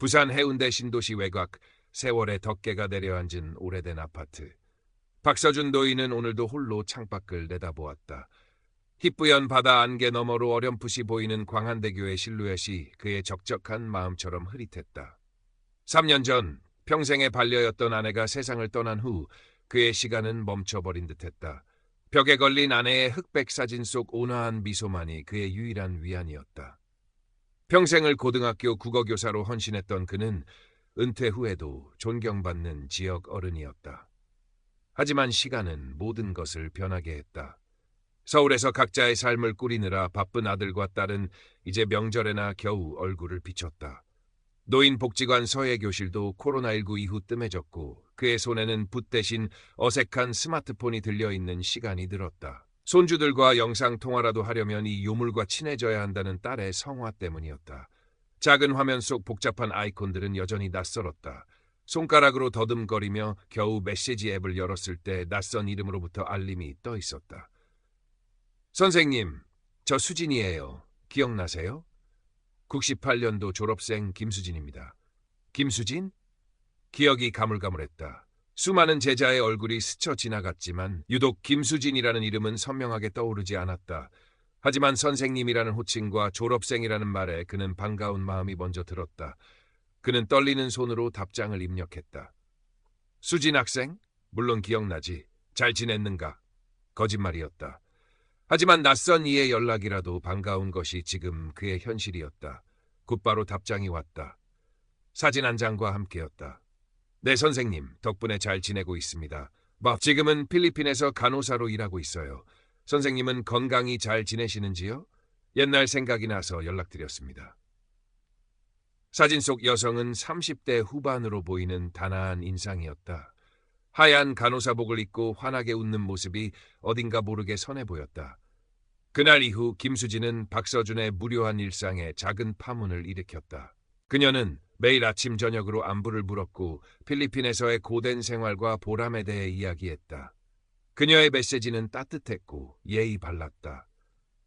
부산 해운대 신도시 외곽 세월의 덮개가 내려앉은 오래된 아파트. 박서준 노인은 오늘도 홀로 창밖을 내다보았다. 희뿌연 바다 안개 너머로 어렴풋이 보이는 광안대교의 실루엣이 그의 적적한 마음처럼 흐릿했다. 3년 전 평생의 반려였던 아내가 세상을 떠난 후 그의 시간은 멈춰버린 듯했다. 벽에 걸린 아내의 흑백 사진 속 온화한 미소만이 그의 유일한 위안이었다. 평생을 고등학교 국어교사로 헌신했던 그는 은퇴 후에도 존경받는 지역 어른이었다. 하지만 시간은 모든 것을 변하게 했다. 서울에서 각자의 삶을 꾸리느라 바쁜 아들과 딸은 이제 명절에나 겨우 얼굴을 비췄다. 노인복지관 서예교실도 코로나19 이후 뜸해졌고 그의 손에는 붓 대신 어색한 스마트폰이 들려있는 시간이 늘었다. 손주들과 영상통화라도 하려면 이 유물과 친해져야 한다는 딸의 성화 때문이었다. 작은 화면 속 복잡한 아이콘들은 여전히 낯설었다. 손가락으로 더듬거리며 겨우 메시지 앱을 열었을 때 낯선 이름으로부터 알림이 떠 있었다. 선생님, 저 수진이에요. 기억나세요? 98년도 졸업생 김수진입니다. 김수진? 기억이 가물가물했다. 수많은 제자의 얼굴이 스쳐 지나갔지만 유독 김수진이라는 이름은 선명하게 떠오르지 않았다. 하지만 선생님이라는 호칭과 졸업생이라는 말에 그는 반가운 마음이 먼저 들었다. 그는 떨리는 손으로 답장을 입력했다. 수진 학생? 물론 기억나지. 잘 지냈는가? 거짓말이었다. 하지만 낯선 이의 연락이라도 반가운 것이 지금 그의 현실이었다. 곧바로 답장이 왔다. 사진 한 장과 함께였다. 네, 선생님. 덕분에 잘 지내고 있습니다. 지금은 필리핀에서 간호사로 일하고 있어요. 선생님은 건강히 잘 지내시는지요? 옛날 생각이 나서 연락드렸습니다. 사진 속 여성은 30대 후반으로 보이는 단아한 인상이었다. 하얀 간호사복을 입고 환하게 웃는 모습이 어딘가 모르게 선해 보였다. 그날 이후 김수진은 박서준의 무료한 일상에 작은 파문을 일으켰다. 그녀는 매일 아침 저녁으로 안부를 물었고 필리핀에서의 고된 생활과 보람에 대해 이야기했다. 그녀의 메시지는 따뜻했고 예의 발랐다.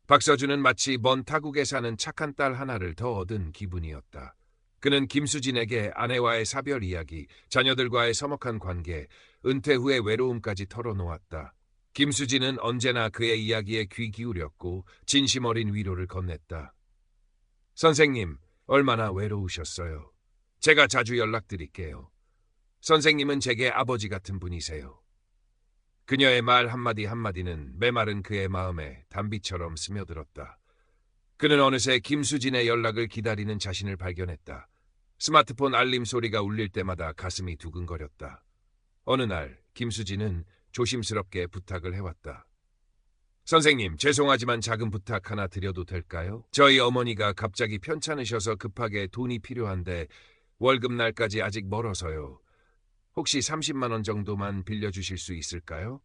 박서준은 마치 먼 타국에 사는 착한 딸 하나를 더 얻은 기분이었다. 그는 김수진에게 아내와의 사별 이야기, 자녀들과의 서먹한 관계, 은퇴 후의 외로움까지 털어놓았다. 김수진은 언제나 그의 이야기에 귀 기울였고 진심 어린 위로를 건넸다. 선생님, 얼마나 외로우셨어요. 제가 자주 연락드릴게요. 선생님은 제게 아버지 같은 분이세요. 그녀의 말 한마디 한마디는 메마른 그의 마음에 단비처럼 스며들었다. 그는 어느새 김수진의 연락을 기다리는 자신을 발견했다. 스마트폰 알림 소리가 울릴 때마다 가슴이 두근거렸다. 어느 날 김수진은 조심스럽게 부탁을 해왔다. 선생님, 죄송하지만 작은 부탁 하나 드려도 될까요? 저희 어머니가 갑자기 편찮으셔서 급하게 돈이 필요한데 월급날까지 아직 멀어서요. 혹시 30만 원 정도만 빌려주실 수 있을까요?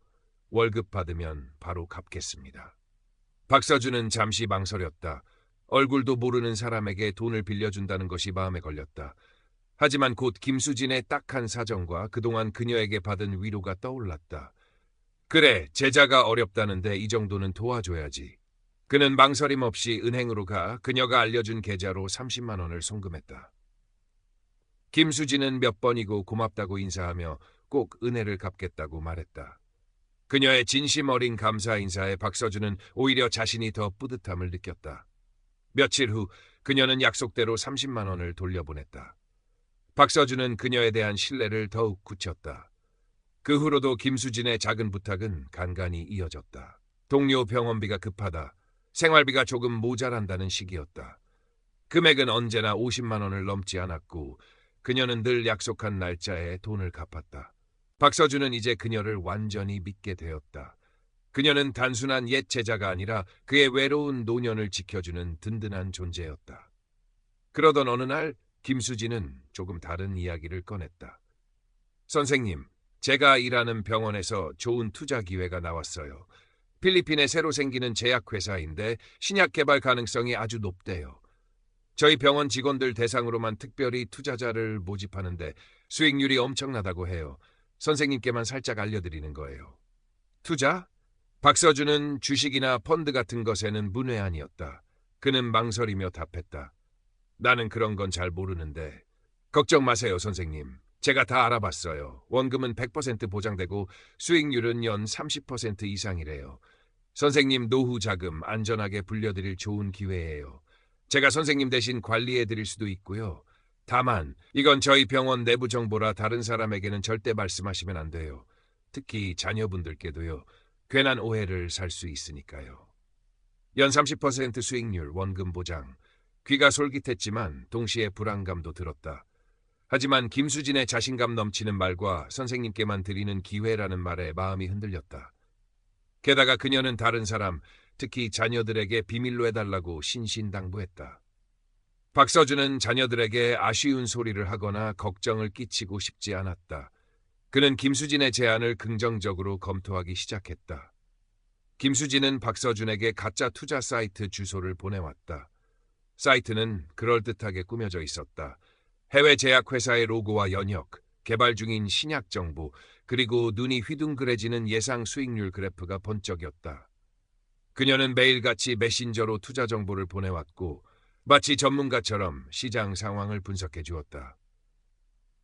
월급 받으면 바로 갚겠습니다. 박서준은 잠시 망설였다. 얼굴도 모르는 사람에게 돈을 빌려준다는 것이 마음에 걸렸다. 하지만 곧 김수진의 딱한 사정과 그동안 그녀에게 받은 위로가 떠올랐다. 그래, 제자가 어렵다는데 이 정도는 도와줘야지. 그는 망설임 없이 은행으로 가 그녀가 알려준 계좌로 30만 원을 송금했다. 김수진은 몇 번이고 고맙다고 인사하며 꼭 은혜를 갚겠다고 말했다. 그녀의 진심 어린 감사 인사에 박서준은 오히려 자신이 더 뿌듯함을 느꼈다. 며칠 후 그녀는 약속대로 30만 원을 돌려보냈다. 박서준은 그녀에 대한 신뢰를 더욱 굳혔다. 그 후로도 김수진의 작은 부탁은 간간히 이어졌다. 동료 병원비가 급하다. 생활비가 조금 모자란다는 시기였다. 금액은 언제나 50만 원을 넘지 않았고 그녀는 늘 약속한 날짜에 돈을 갚았다. 박서준은 이제 그녀를 완전히 믿게 되었다. 그녀는 단순한 옛 제자가 아니라 그의 외로운 노년을 지켜주는 든든한 존재였다. 그러던 어느 날 김수진은 조금 다른 이야기를 꺼냈다. 선생님, 제가 일하는 병원에서 좋은 투자 기회가 나왔어요. 필리핀에 새로 생기는 제약회사인데 신약 개발 가능성이 아주 높대요. 저희 병원 직원들 대상으로만 특별히 투자자를 모집하는데 수익률이 엄청나다고 해요. 선생님께만 살짝 알려드리는 거예요. 투자? 박서준은 주식이나 펀드 같은 것에는 문외한이었다. 그는 망설이며 답했다. 나는 그런 건 잘 모르는데 걱정 마세요, 선생님. 제가 다 알아봤어요. 원금은 100% 보장되고 수익률은 연 30% 이상이래요. 선생님 노후 자금 안전하게 불려드릴 좋은 기회예요. 제가 선생님 대신 관리해드릴 수도 있고요. 다만 이건 저희 병원 내부 정보라 다른 사람에게는 절대 말씀하시면 안 돼요. 특히 자녀분들께도요. 괜한 오해를 살 수 있으니까요. 연 30% 수익률 원금 보장. 귀가 솔깃했지만 동시에 불안감도 들었다. 하지만 김수진의 자신감 넘치는 말과 선생님께만 드리는 기회라는 말에 마음이 흔들렸다. 게다가 그녀는 다른 사람, 특히 자녀들에게 비밀로 해달라고 신신당부했다. 박서준은 자녀들에게 아쉬운 소리를 하거나 걱정을 끼치고 싶지 않았다. 그는 김수진의 제안을 긍정적으로 검토하기 시작했다. 김수진은 박서준에게 가짜 투자 사이트 주소를 보내왔다. 사이트는 그럴듯하게 꾸며져 있었다. 해외 제약회사의 로고와 연역, 개발 중인 신약 정보, 그리고 눈이 휘둥그레지는 예상 수익률 그래프가 번쩍였다. 그녀는 매일같이 메신저로 투자 정보를 보내왔고 마치 전문가처럼 시장 상황을 분석해 주었다.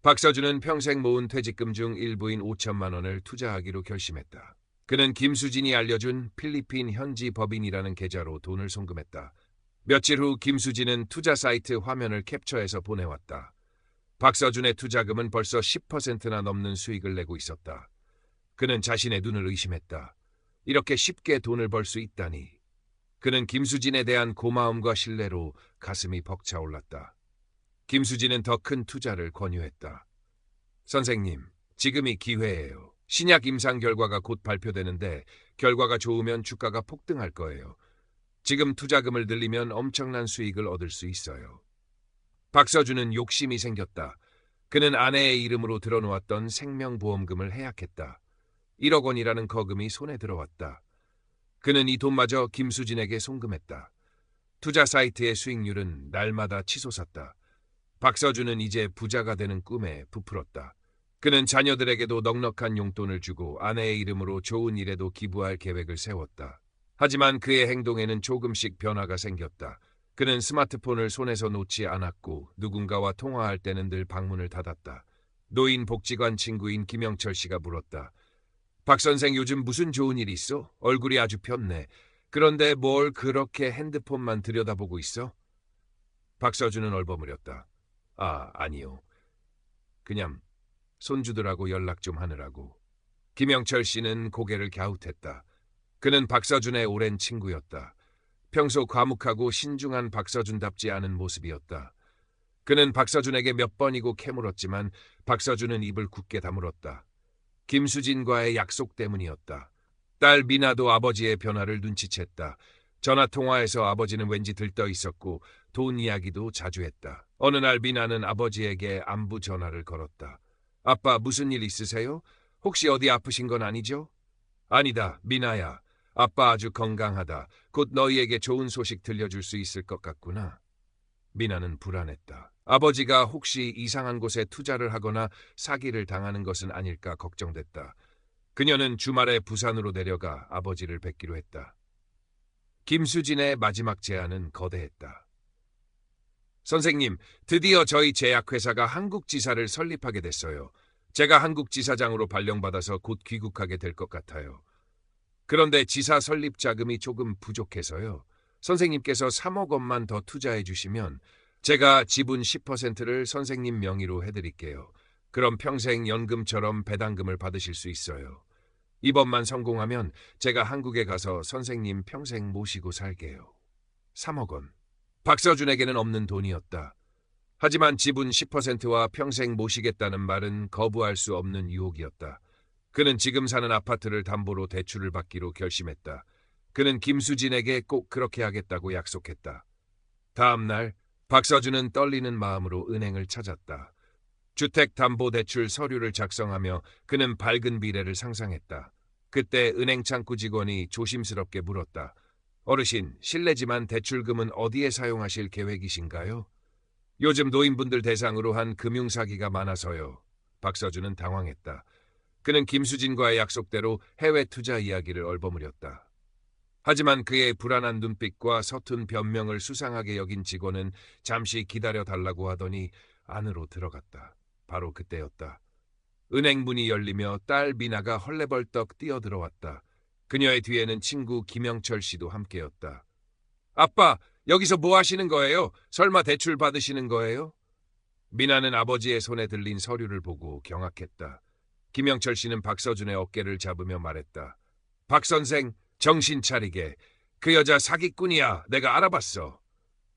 박서준은 평생 모은 퇴직금 중 일부인 5천만 원을 투자하기로 결심했다. 그는 김수진이 알려준 필리핀 현지 법인이라는 계좌로 돈을 송금했다. 며칠 후 김수진은 투자 사이트 화면을 캡처해서 보내왔다. 박서준의 투자금은 벌써 10%나 넘는 수익을 내고 있었다. 그는 자신의 눈을 의심했다. 이렇게 쉽게 돈을 벌 수 있다니. 그는 김수진에 대한 고마움과 신뢰로 가슴이 벅차올랐다. 김수진은 더 큰 투자를 권유했다. 선생님, 지금이 기회예요. 신약 임상 결과가 곧 발표되는데 결과가 좋으면 주가가 폭등할 거예요. 지금 투자금을 늘리면 엄청난 수익을 얻을 수 있어요. 박서준은 욕심이 생겼다. 그는 아내의 이름으로 들어놓았던 생명보험금을 해약했다. 1억 원이라는 거금이 손에 들어왔다. 그는 이 돈마저 김수진에게 송금했다. 투자 사이트의 수익률은 날마다 치솟았다. 박서준은 이제 부자가 되는 꿈에 부풀었다. 그는 자녀들에게도 넉넉한 용돈을 주고 아내의 이름으로 좋은 일에도 기부할 계획을 세웠다. 하지만 그의 행동에는 조금씩 변화가 생겼다. 그는 스마트폰을 손에서 놓지 않았고 누군가와 통화할 때는 늘 방문을 닫았다. 노인복지관 친구인 김영철 씨가 물었다. 박 선생 요즘 무슨 좋은 일 있어? 얼굴이 아주 폈네. 그런데 뭘 그렇게 핸드폰만 들여다보고 있어? 박서준은 얼버무렸다. 아니요. 그냥 손주들하고 연락 좀 하느라고. 김영철 씨는 고개를 갸웃했다. 그는 박서준의 오랜 친구였다. 평소 과묵하고 신중한 박서준답지 않은 모습이었다. 그는 박서준에게 몇 번이고 캐물었지만 박서준은 입을 굳게 다물었다. 김수진과의 약속 때문이었다. 딸 미나도 아버지의 변화를 눈치챘다. 전화통화에서 아버지는 왠지 들떠 있었고 돈 이야기도 자주 했다. 어느 날 미나는 아버지에게 안부 전화를 걸었다. 아빠 무슨 일 있으세요? 혹시 어디 아프신 건 아니죠? 아니다, 미나야. 아빠 아주 건강하다. 곧 너희에게 좋은 소식 들려줄 수 있을 것 같구나. 미나는 불안했다. 아버지가 혹시 이상한 곳에 투자를 하거나 사기를 당하는 것은 아닐까 걱정됐다. 그녀는 주말에 부산으로 내려가 아버지를 뵙기로 했다. 김수진의 마지막 제안은 거대했다. 선생님, 드디어 저희 제약회사가 한국지사를 설립하게 됐어요. 제가 한국지사장으로 발령받아서 곧 귀국하게 될 것 같아요. 그런데 지사 설립 자금이 조금 부족해서요. 선생님께서 3억 원만 더 투자해 주시면 제가 지분 10%를 선생님 명의로 해드릴게요. 그럼 평생 연금처럼 배당금을 받으실 수 있어요. 이번만 성공하면 제가 한국에 가서 선생님 평생 모시고 살게요. 3억 원. 박서준에게는 없는 돈이었다. 하지만 지분 10%와 평생 모시겠다는 말은 거부할 수 없는 유혹이었다. 그는 지금 사는 아파트를 담보로 대출을 받기로 결심했다. 그는 김수진에게 꼭 그렇게 하겠다고 약속했다. 다음 날 박서준은 떨리는 마음으로 은행을 찾았다. 주택담보대출 서류를 작성하며 그는 밝은 미래를 상상했다. 그때 은행 창구 직원이 조심스럽게 물었다. 어르신, 실례지만 대출금은 어디에 사용하실 계획이신가요? 요즘 노인분들 대상으로 한 금융사기가 많아서요. 박서준은 당황했다. 그는 김수진과의 약속대로 해외 투자 이야기를 얼버무렸다. 하지만 그의 불안한 눈빛과 서툰 변명을 수상하게 여긴 직원은 잠시 기다려달라고 하더니 안으로 들어갔다. 바로 그때였다. 은행 문이 열리며 딸 미나가 헐레벌떡 뛰어들어왔다. 그녀의 뒤에는 친구 김영철 씨도 함께였다. 아빠, 여기서 뭐 하시는 거예요? 설마 대출 받으시는 거예요? 미나는 아버지의 손에 들린 서류를 보고 경악했다. 김영철 씨는 박서준의 어깨를 잡으며 말했다. 박 선생, 정신 차리게. 그 여자 사기꾼이야. 내가 알아봤어.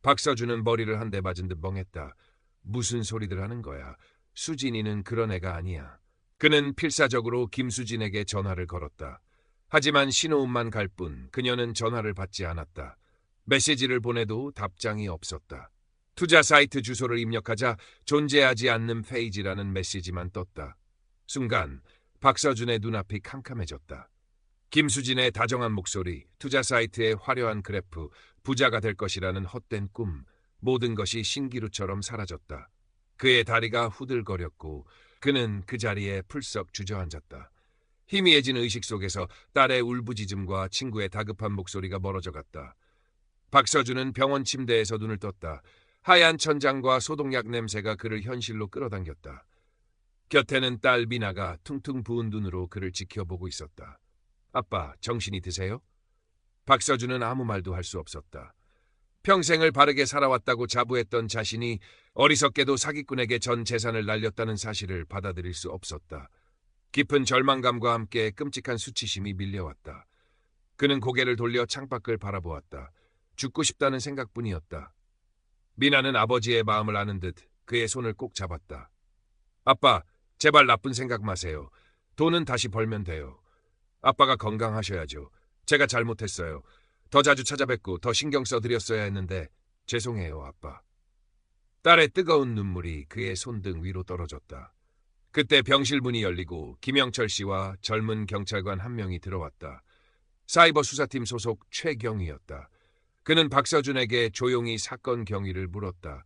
박서준은 머리를 한 대 맞은 듯 멍했다. 무슨 소리들 하는 거야. 수진이는 그런 애가 아니야. 그는 필사적으로 김수진에게 전화를 걸었다. 하지만 신호음만 갈 뿐 그녀는 전화를 받지 않았다. 메시지를 보내도 답장이 없었다. 투자 사이트 주소를 입력하자 존재하지 않는 페이지라는 메시지만 떴다. 순간 박서준의 눈앞이 캄캄해졌다. 김수진의 다정한 목소리, 투자 사이트의 화려한 그래프, 부자가 될 것이라는 헛된 꿈, 모든 것이 신기루처럼 사라졌다. 그의 다리가 후들거렸고 그는 그 자리에 풀썩 주저앉았다. 희미해진 의식 속에서 딸의 울부짖음과 친구의 다급한 목소리가 멀어져 갔다. 박서준은 병원 침대에서 눈을 떴다. 하얀 천장과 소독약 냄새가 그를 현실로 끌어당겼다. 곁에는 딸 미나가 퉁퉁 부은 눈으로 그를 지켜보고 있었다. 아빠, 정신이 드세요? 박서준은 아무 말도 할 수 없었다. 평생을 바르게 살아왔다고 자부했던 자신이 어리석게도 사기꾼에게 전 재산을 날렸다는 사실을 받아들일 수 없었다. 깊은 절망감과 함께 끔찍한 수치심이 밀려왔다. 그는 고개를 돌려 창밖을 바라보았다. 죽고 싶다는 생각뿐이었다. 미나는 아버지의 마음을 아는 듯 그의 손을 꼭 잡았다. 아빠, 제발 나쁜 생각 마세요. 돈은 다시 벌면 돼요. 아빠가 건강하셔야죠. 제가 잘못했어요. 더 자주 찾아뵙고 더 신경 써드렸어야 했는데 죄송해요, 아빠. 딸의 뜨거운 눈물이 그의 손등 위로 떨어졌다. 그때 병실 문이 열리고 김영철 씨와 젊은 경찰관 한 명이 들어왔다. 사이버 수사팀 소속 최경위였다. 그는 박서준에게 조용히 사건 경위를 물었다.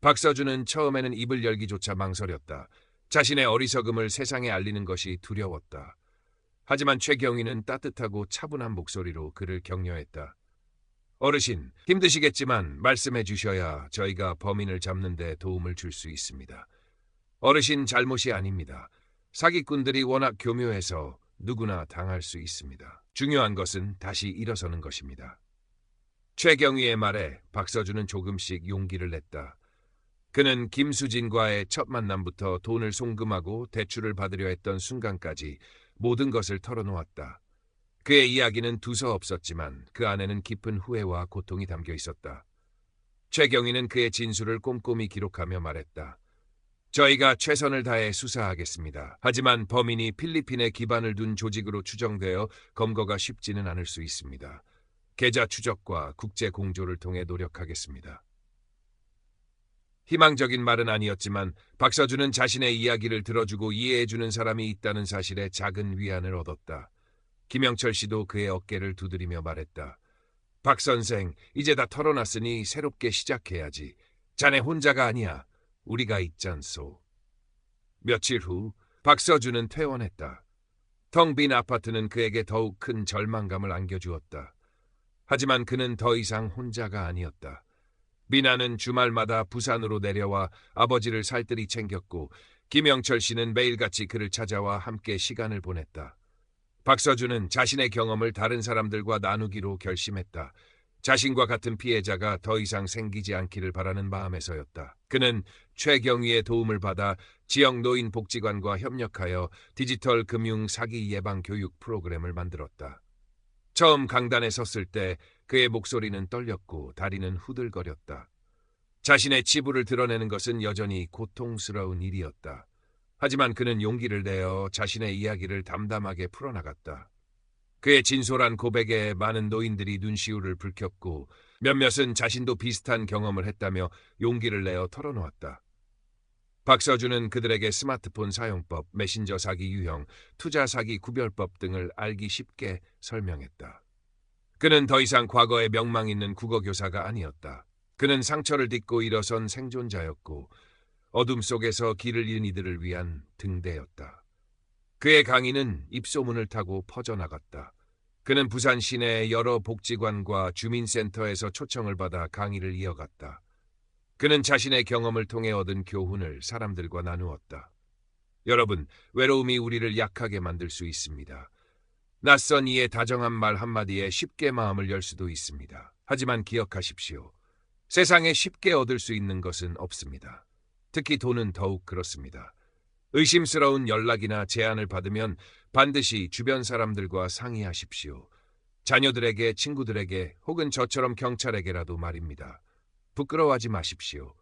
박서준은 처음에는 입을 열기조차 망설였다. 자신의 어리석음을 세상에 알리는 것이 두려웠다. 하지만 최경위는 따뜻하고 차분한 목소리로 그를 격려했다. 어르신, 힘드시겠지만 말씀해 주셔야 저희가 범인을 잡는 데 도움을 줄 수 있습니다. 어르신 잘못이 아닙니다. 사기꾼들이 워낙 교묘해서 누구나 당할 수 있습니다. 중요한 것은 다시 일어서는 것입니다. 최경위의 말에 박서준은 조금씩 용기를 냈다. 그는 김수진과의 첫 만남부터 돈을 송금하고 대출을 받으려 했던 순간까지 모든 것을 털어놓았다. 그의 이야기는 두서없었지만 그 안에는 깊은 후회와 고통이 담겨 있었다. 최경위는 그의 진술을 꼼꼼히 기록하며 말했다. 저희가 최선을 다해 수사하겠습니다. 하지만 범인이 필리핀에 기반을 둔 조직으로 추정되어 검거가 쉽지는 않을 수 있습니다. 계좌 추적과 국제 공조를 통해 노력하겠습니다. 희망적인 말은 아니었지만 박서준은 자신의 이야기를 들어주고 이해해주는 사람이 있다는 사실에 작은 위안을 얻었다. 김영철 씨도 그의 어깨를 두드리며 말했다. 박 선생, 이제 다 털어놨으니 새롭게 시작해야지. 자네 혼자가 아니야. 우리가 있잖소. 며칠 후 박서준은 퇴원했다. 텅 빈 아파트는 그에게 더욱 큰 절망감을 안겨주었다. 하지만 그는 더 이상 혼자가 아니었다. 미나는 주말마다 부산으로 내려와 아버지를 살뜰히 챙겼고 김영철 씨는 매일같이 그를 찾아와 함께 시간을 보냈다. 박서준은 자신의 경험을 다른 사람들과 나누기로 결심했다. 자신과 같은 피해자가 더 이상 생기지 않기를 바라는 마음에서였다. 그는 최경위의 도움을 받아 지역 노인복지관과 협력하여 디지털 금융 사기 예방 교육 프로그램을 만들었다. 처음 강단에 섰을 때 그의 목소리는 떨렸고 다리는 후들거렸다. 자신의 치부를 드러내는 것은 여전히 고통스러운 일이었다. 하지만 그는 용기를 내어 자신의 이야기를 담담하게 풀어나갔다. 그의 진솔한 고백에 많은 노인들이 눈시울을 붉혔고 몇몇은 자신도 비슷한 경험을 했다며 용기를 내어 털어놓았다. 박서준은 그들에게 스마트폰 사용법, 메신저 사기 유형, 투자 사기 구별법 등을 알기 쉽게 설명했다. 그는 더 이상 과거의 명망 있는 국어교사가 아니었다. 그는 상처를 딛고 일어선 생존자였고 어둠 속에서 길을 잃은 이들을 위한 등대였다. 그의 강의는 입소문을 타고 퍼져나갔다. 그는 부산 시내의 여러 복지관과 주민센터에서 초청을 받아 강의를 이어갔다. 그는 자신의 경험을 통해 얻은 교훈을 사람들과 나누었다. 여러분, 외로움이 우리를 약하게 만들 수 있습니다. 낯선 이의 다정한 말 한마디에 쉽게 마음을 열 수도 있습니다. 하지만 기억하십시오. 세상에 쉽게 얻을 수 있는 것은 없습니다. 특히 돈은 더욱 그렇습니다. 의심스러운 연락이나 제안을 받으면 반드시 주변 사람들과 상의하십시오. 자녀들에게, 친구들에게, 혹은 저처럼 경찰에게라도 말입니다. 부끄러워하지 마십시오.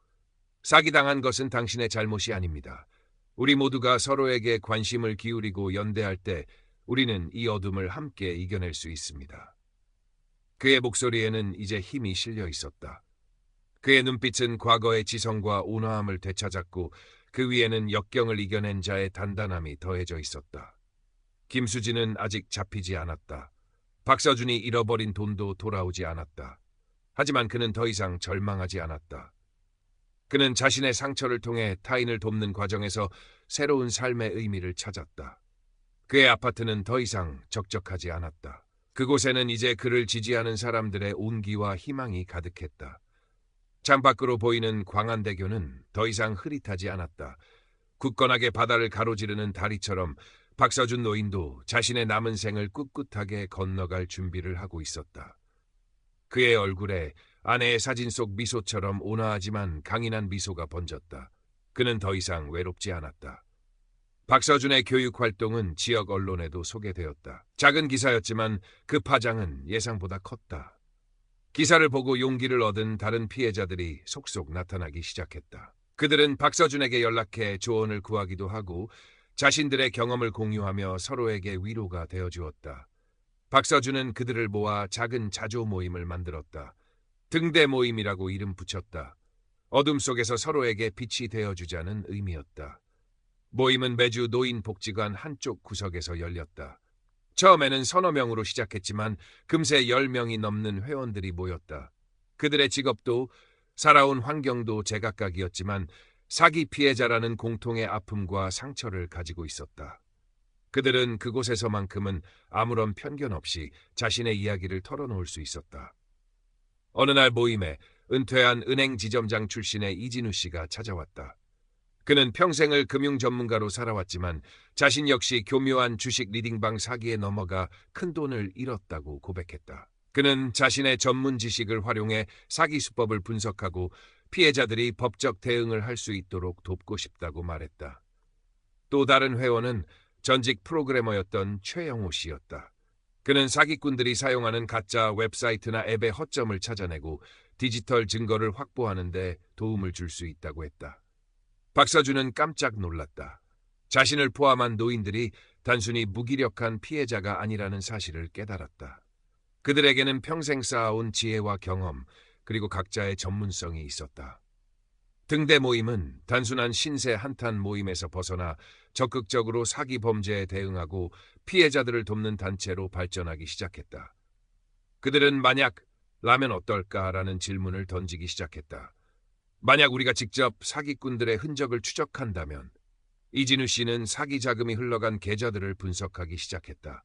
사기당한 것은 당신의 잘못이 아닙니다. 우리 모두가 서로에게 관심을 기울이고 연대할 때 우리는 이 어둠을 함께 이겨낼 수 있습니다. 그의 목소리에는 이제 힘이 실려 있었다. 그의 눈빛은 과거의 지성과 온화함을 되찾았고 그 위에는 역경을 이겨낸 자의 단단함이 더해져 있었다. 김수진은 아직 잡히지 않았다. 박서준이 잃어버린 돈도 돌아오지 않았다. 하지만 그는 더 이상 절망하지 않았다. 그는 자신의 상처를 통해 타인을 돕는 과정에서 새로운 삶의 의미를 찾았다. 그의 아파트는 더 이상 적적하지 않았다. 그곳에는 이제 그를 지지하는 사람들의 온기와 희망이 가득했다. 창밖으로 보이는 광안대교는 더 이상 흐릿하지 않았다. 굳건하게 바다를 가로지르는 다리처럼 박서준 노인도 자신의 남은 생을 꿋꿋하게 건너갈 준비를 하고 있었다. 그의 얼굴에 아내의 사진 속 미소처럼 온화하지만 강인한 미소가 번졌다. 그는 더 이상 외롭지 않았다. 박서준의 교육 활동은 지역 언론에도 소개되었다. 작은 기사였지만 그 파장은 예상보다 컸다. 기사를 보고 용기를 얻은 다른 피해자들이 속속 나타나기 시작했다. 그들은 박서준에게 연락해 조언을 구하기도 하고 자신들의 경험을 공유하며 서로에게 위로가 되어주었다. 박서준은 그들을 모아 작은 자조 모임을 만들었다. 등대 모임이라고 이름 붙였다. 어둠 속에서 서로에게 빛이 되어주자는 의미였다. 모임은 매주 노인복지관 한쪽 구석에서 열렸다. 처음에는 서너 명으로 시작했지만 금세 10명이 넘는 회원들이 모였다. 그들의 직업도 살아온 환경도 제각각이었지만 사기 피해자라는 공통의 아픔과 상처를 가지고 있었다. 그들은 그곳에서만큼은 아무런 편견 없이 자신의 이야기를 털어놓을 수 있었다. 어느 날 모임에 은퇴한 은행 지점장 출신의 이진우 씨가 찾아왔다. 그는 평생을 금융 전문가로 살아왔지만 자신 역시 교묘한 주식 리딩방 사기에 넘어가 큰돈을 잃었다고 고백했다. 그는 자신의 전문 지식을 활용해 사기 수법을 분석하고 피해자들이 법적 대응을 할 수 있도록 돕고 싶다고 말했다. 또 다른 회원은 전직 프로그래머였던 최영호 씨였다. 그는 사기꾼들이 사용하는 가짜 웹사이트나 앱의 허점을 찾아내고 디지털 증거를 확보하는 데 도움을 줄 수 있다고 했다. 박서준은 깜짝 놀랐다. 자신을 포함한 노인들이 단순히 무기력한 피해자가 아니라는 사실을 깨달았다. 그들에게는 평생 쌓아온 지혜와 경험, 그리고 각자의 전문성이 있었다. 등대 모임은 단순한 신세 한탄 모임에서 벗어나 적극적으로 사기 범죄에 대응하고 피해자들을 돕는 단체로 발전하기 시작했다. 그들은 만약 라면 어떨까라는 질문을 던지기 시작했다. 만약 우리가 직접 사기꾼들의 흔적을 추적한다면, 이진우 씨는 사기 자금이 흘러간 계좌들을 분석하기 시작했다.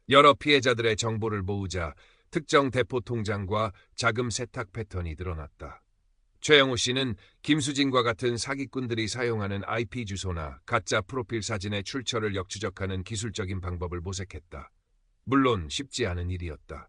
여러 피해자들의 정보를 모으자 특정 대포 통장과 자금 세탁 패턴이 드러났다. 최영호 씨는 김수진과 같은 사기꾼들이 사용하는 IP 주소나 가짜 프로필 사진의 출처를 역추적하는 기술적인 방법을 모색했다. 물론 쉽지 않은 일이었다.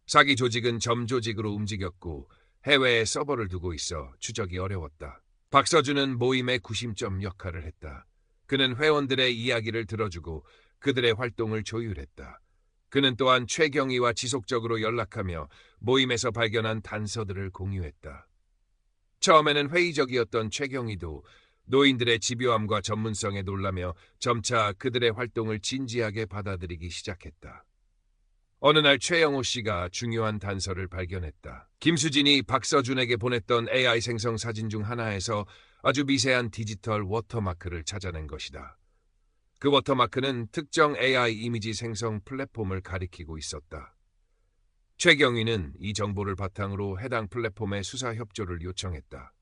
사기 조직은 점조직으로 움직였고 해외에 서버를 두고 있어 추적이 어려웠다. 박서준은 모임의 구심점 역할을 했다. 그는 회원들의 이야기를 들어주고 그들의 활동을 조율했다. 그는 또한 최경희와 지속적으로 연락하며 모임에서 발견한 단서들을 공유했다. 처음에는 회의적이었던 최경희도 노인들의 집요함과 전문성에 놀라며 점차 그들의 활동을 진지하게 받아들이기 시작했다. 어느 날 최영호 씨가 중요한 단서를 발견했다. 김수진이 박서준에게 보냈던 AI 생성 사진 중 하나에서 아주 미세한 디지털 워터마크를 찾아낸 것이다. 그 워터마크는 특정 AI 이미지 생성 플랫폼을 가리키고 있었다. 최경희는 이 정보를 바탕으로 해당 플랫폼의 수사 협조를 요청했다.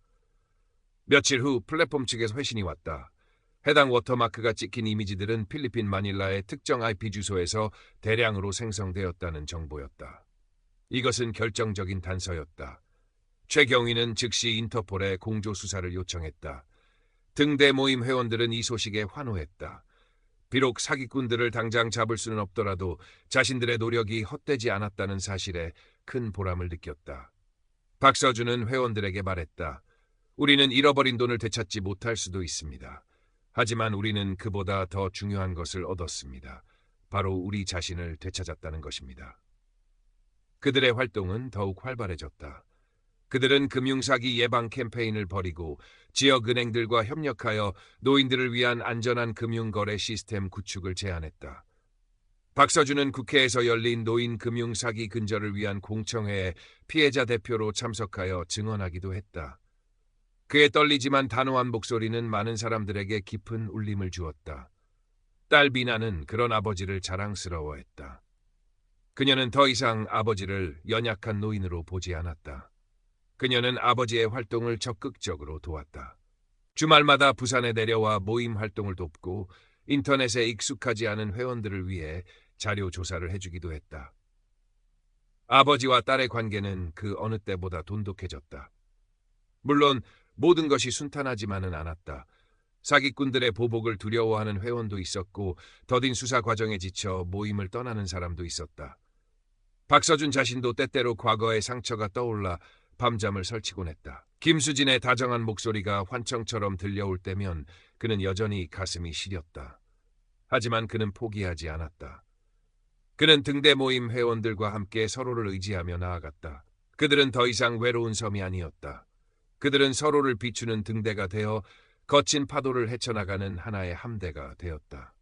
며칠 후 플랫폼 측에서 회신이 왔다. 해당 워터마크가 찍힌 이미지들은 필리핀 마닐라의 특정 IP 주소에서 대량으로 생성되었다는 정보였다. 이것은 결정적인 단서였다. 최경위는 즉시 인터폴에 공조 수사를 요청했다. 등대 모임 회원들은 이 소식에 환호했다. 비록 사기꾼들을 당장 잡을 수는 없더라도 자신들의 노력이 헛되지 않았다는 사실에 큰 보람을 느꼈다. 박서준은 회원들에게 말했다. 우리는 잃어버린 돈을 되찾지 못할 수도 있습니다. 하지만 우리는 그보다 더 중요한 것을 얻었습니다. 바로 우리 자신을 되찾았다는 것입니다. 그들의 활동은 더욱 활발해졌다. 그들은 금융사기 예방 캠페인을 벌이고 지역 은행들과 협력하여 노인들을 위한 안전한 금융거래 시스템 구축을 제안했다. 박서준은 국회에서 열린 노인 금융사기 근절을 위한 공청회에 피해자 대표로 참석하여 증언하기도 했다. 그의 떨리지만 단호한 목소리는 많은 사람들에게 깊은 울림을 주었다. 딸 미나는 그런 아버지를 자랑스러워했다. 그녀는 더 이상 아버지를 연약한 노인으로 보지 않았다. 그녀는 아버지의 활동을 적극적으로 도왔다. 주말마다 부산에 내려와 모임 활동을 돕고 인터넷에 익숙하지 않은 회원들을 위해 자료 조사를 해주기도 했다. 아버지와 딸의 관계는 그 어느 때보다 돈독해졌다. 물론 모든 것이 순탄하지만은 않았다. 사기꾼들의 보복을 두려워하는 회원도 있었고 더딘 수사 과정에 지쳐 모임을 떠나는 사람도 있었다. 박서준 자신도 때때로 과거의 상처가 떠올라 밤잠을 설치곤 했다. 김수진의 다정한 목소리가 환청처럼 들려올 때면 그는 여전히 가슴이 시렸다. 하지만 그는 포기하지 않았다. 그는 등대 모임 회원들과 함께 서로를 의지하며 나아갔다. 그들은 더 이상 외로운 섬이 아니었다. 그들은 서로를 비추는 등대가 되어 거친 파도를 헤쳐나가는 하나의 함대가 되었다.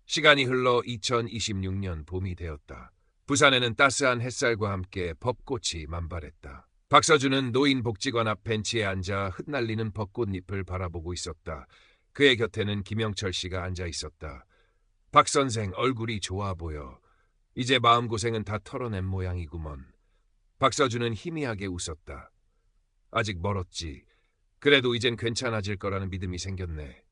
시간이 흘러 2026년 봄이 되었다. 부산에는 따스한 햇살과 함께 벚꽃이 만발했다. 박서준은 노인복지관 앞 벤치에 앉아 흩날리는 벚꽃잎을 바라보고 있었다. 그의 곁에는 김영철 씨가 앉아 있었다. 박 선생 얼굴이 좋아 보여. 이제 마음고생은 다 털어낸 모양이구먼. 박서준은 희미하게 웃었다. 아직 멀었지. 그래도 이젠 괜찮아질 거라는 믿음이 생겼네.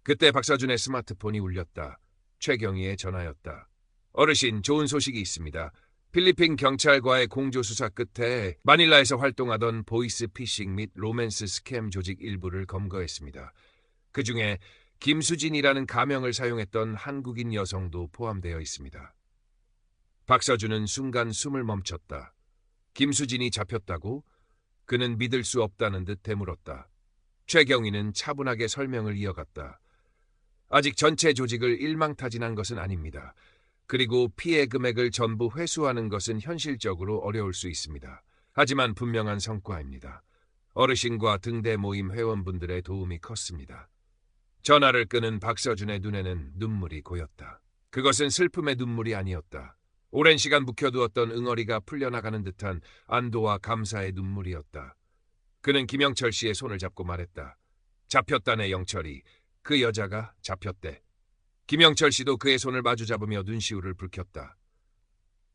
그때 박서준의 스마트폰이 울렸다. 최경희의 전화였다. 어르신, 좋은 소식이 있습니다. 필리핀 경찰과의 공조수사 끝에 마닐라에서 활동하던 보이스 피싱 및 로맨스 스캠 조직 일부를 검거했습니다. 그중에 김수진이라는 가명을 사용했던 한국인 여성도 포함되어 있습니다. 박서준은 순간 숨을 멈췄다. 김수진이 잡혔다고? 그는 믿을 수 없다는 듯 되물었다. 최경희는 차분하게 설명을 이어갔다. 아직 전체 조직을 일망타진한 것은 아닙니다. 그리고 피해 금액을 전부 회수하는 것은 현실적으로 어려울 수 있습니다. 하지만 분명한 성과입니다. 어르신과 등대 모임 회원분들의 도움이 컸습니다. 전화를 끄는 박서준의 눈에는 눈물이 고였다. 그것은 슬픔의 눈물이 아니었다. 오랜 시간 묵혀두었던 응어리가 풀려나가는 듯한 안도와 감사의 눈물이었다. 그는 김영철 씨의 손을 잡고 말했다. 잡혔다네, 영철이. 그 여자가 잡혔대. 김영철 씨도 그의 손을 마주잡으며 눈시울을 붉혔다.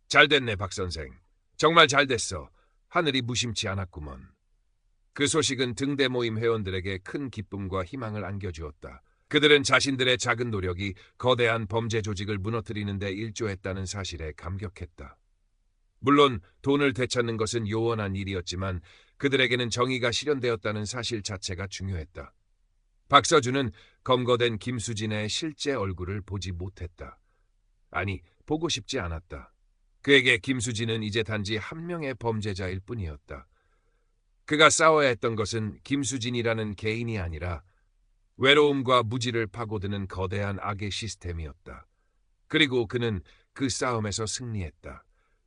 잘 됐네, 박 선생. 정말 잘 됐어. 하늘이 무심치 않았구먼. 그 소식은 등대 모임 회원들에게 큰 기쁨과 희망을 안겨주었다. 그들은 자신들의 작은 노력이 거대한 범죄 조직을 무너뜨리는 데 일조했다는 사실에 감격했다. 물론 돈을 되찾는 것은 요원한 일이었지만 그들에게는 정의가 실현되었다는 사실 자체가 중요했다. 박서준은 검거된 김수진의 실제 얼굴을 보지 못했다. 아니, 보고 싶지 않았다. 그에게 김수진은 이제 단지 한 명의 범죄자일 뿐이었다. 그가 싸워야 했던 것은 김수진이라는 개인이 아니라 외로움과 무지를 파고드는 거대한 악의 시스템이었다. 그리고 그는 그 싸움에서 승리했다.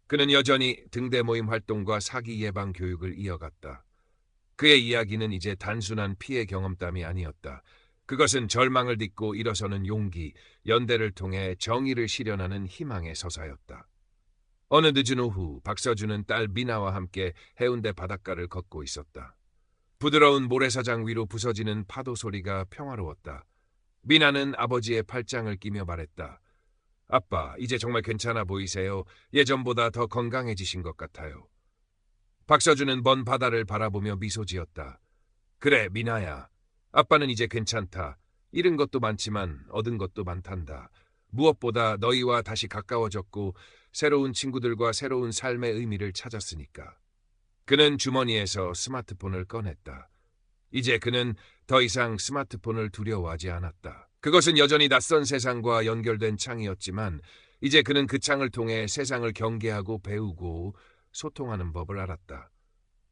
그는 여전히 등대 모임 활동과 사기 예방 교육을 이어갔다. 그의 이야기는 이제 단순한 피해 경험담이 아니었다. 그것은 절망을 딛고 일어서는 용기, 연대를 통해 정의를 실현하는 희망의 서사였다. 어느 늦은 오후, 박서준은 딸 미나와 함께 해운대 바닷가를 걷고 있었다. 부드러운 모래사장 위로 부서지는 파도 소리가 평화로웠다. 미나는 아버지의 팔짱을 끼며 말했다. 아빠, 이제 정말 괜찮아 보이세요. 예전보다 더 건강해지신 것 같아요. 박서준은 먼 바다를 바라보며 미소 지었다. 그래, 미나야. 아빠는 이제 괜찮다. 잃은 것도 많지만 얻은 것도 많단다. 무엇보다 너희와 다시 가까워졌고 새로운 친구들과 새로운 삶의 의미를 찾았으니까. 그는 주머니에서 스마트폰을 꺼냈다. 이제 그는 더 이상 스마트폰을 두려워하지 않았다. 그것은 여전히 낯선 세상과 연결된 창이었지만 이제 그는 그 창을 통해 세상을 경계하고 배우고 소통하는 법을 알았다.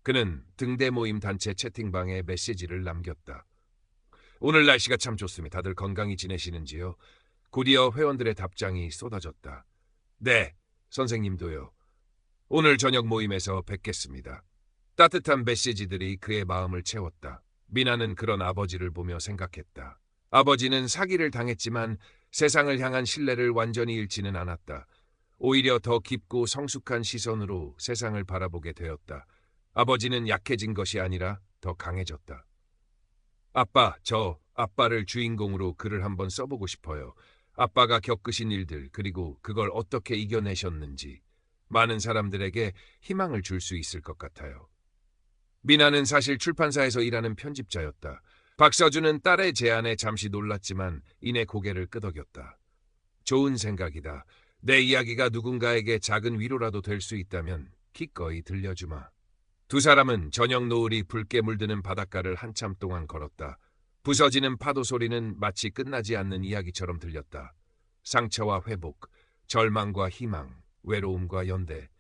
그는 등대 모임 단체 채팅방에 메시지를 남겼다. 오늘 날씨가 참 좋습니다. 다들 건강히 지내시는지요? 곧이어 회원들의 답장이 쏟아졌다. 네, 선생님도요. 오늘 저녁 모임에서 뵙겠습니다. 따뜻한 메시지들이 그의 마음을 채웠다. 미나는 그런 아버지를 보며 생각했다. 아버지는 사기를 당했지만 세상을 향한 신뢰를 완전히 잃지는 않았다. 오히려 더 깊고 성숙한 시선으로 세상을 바라보게 되었다. 아버지는 약해진 것이 아니라 더 강해졌다. 아빠, 저 아빠를 주인공으로 글을 한번 써보고 싶어요. 아빠가 겪으신 일들, 그리고 그걸 어떻게 이겨내셨는지 많은 사람들에게 희망을 줄 수 있을 것 같아요. 미나는 사실 출판사에서 일하는 편집자였다. 박서준은 딸의 제안에 잠시 놀랐지만 이내 고개를 끄덕였다. 좋은 생각이다. 내 이야기가 누군가에게 작은 위로라도 될 수 있다면 기꺼이 들려주마. 두 사람은 저녁 노을이 붉게 물드는 바닷가를 한참 동안 걸었다. 부서지는 파도 소리는 마치 끝나지 않는 이야기처럼 들렸다. 상처와 회복, 절망과 희망, 외로움과 연대.